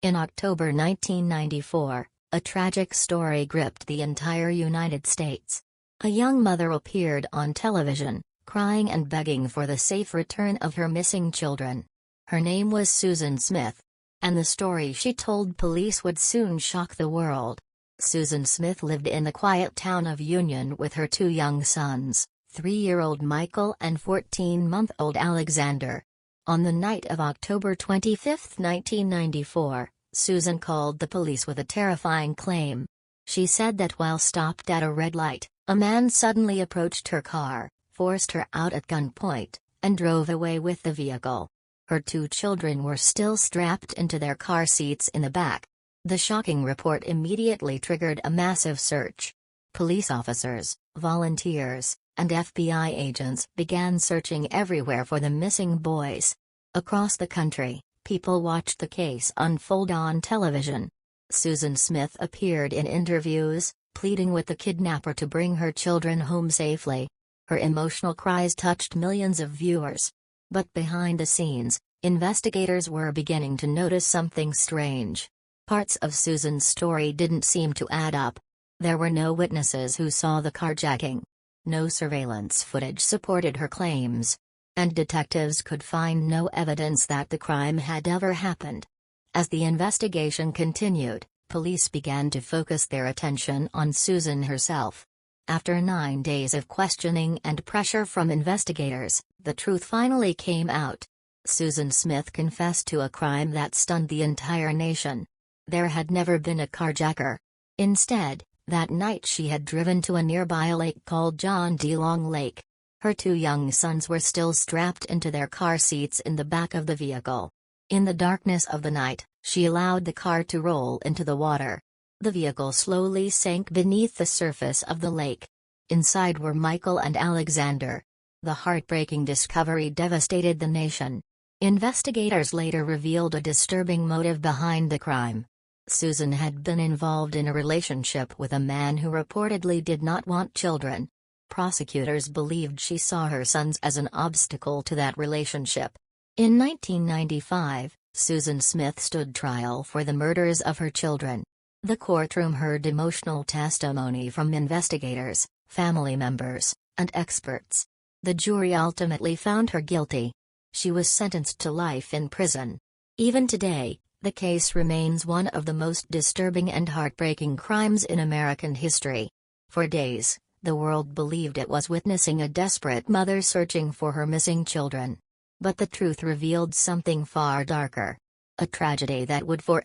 In October 1994, a tragic story gripped the entire United States. A young mother appeared on television, crying and begging for the safe return of her missing children. Her name was Susan Smith. And the story she told police would soon shock the world. Susan Smith lived in the quiet town of Union with her two young sons, 3-year-old Michael and 14-month-old Alexander. On the night of October 25, 1994, Susan called the police with a terrifying claim. She said that while stopped at a red light, a man suddenly approached her car, forced her out at gunpoint, and drove away with the vehicle. Her two children were still strapped into their car seats in the back. The shocking report immediately triggered a massive search. Police officers, volunteers, and FBI agents began searching everywhere for the missing boys. Across the country, people watched the case unfold on television. Susan Smith appeared in interviews, pleading with the kidnapper to bring her children home safely. Her emotional cries touched millions of viewers. But behind the scenes, investigators were beginning to notice something strange. Parts of Susan's story didn't seem to add up. There were no witnesses who saw the carjacking. No surveillance footage supported her claims. And detectives could find no evidence that the crime had ever happened. As the investigation continued, police began to focus their attention on Susan herself. After 9 days of questioning and pressure from investigators, the truth finally came out. Susan Smith confessed to a crime that stunned the entire nation. There had never been a carjacker. Instead, that night she had driven to a nearby lake called John D. Long Lake. Her two young sons were still strapped into their car seats in the back of the vehicle. In the darkness of the night, she allowed the car to roll into the water. The vehicle slowly sank beneath the surface of the lake. Inside were Michael and Alexander. The heartbreaking discovery devastated the nation. Investigators later revealed a disturbing motive behind the crime. Susan had been involved in a relationship with a man who reportedly did not want children. Prosecutors believed she saw her sons as an obstacle to that relationship. In 1995, Susan Smith stood trial for the murders of her children. The courtroom heard emotional testimony from investigators, family members, and experts. The jury ultimately found her guilty. She was sentenced to life in prison. Even today, the case remains one of the most disturbing and heartbreaking crimes in American history. For days, the world believed it was witnessing a desperate mother searching for her missing children. But the truth revealed something far darker. A tragedy that would forever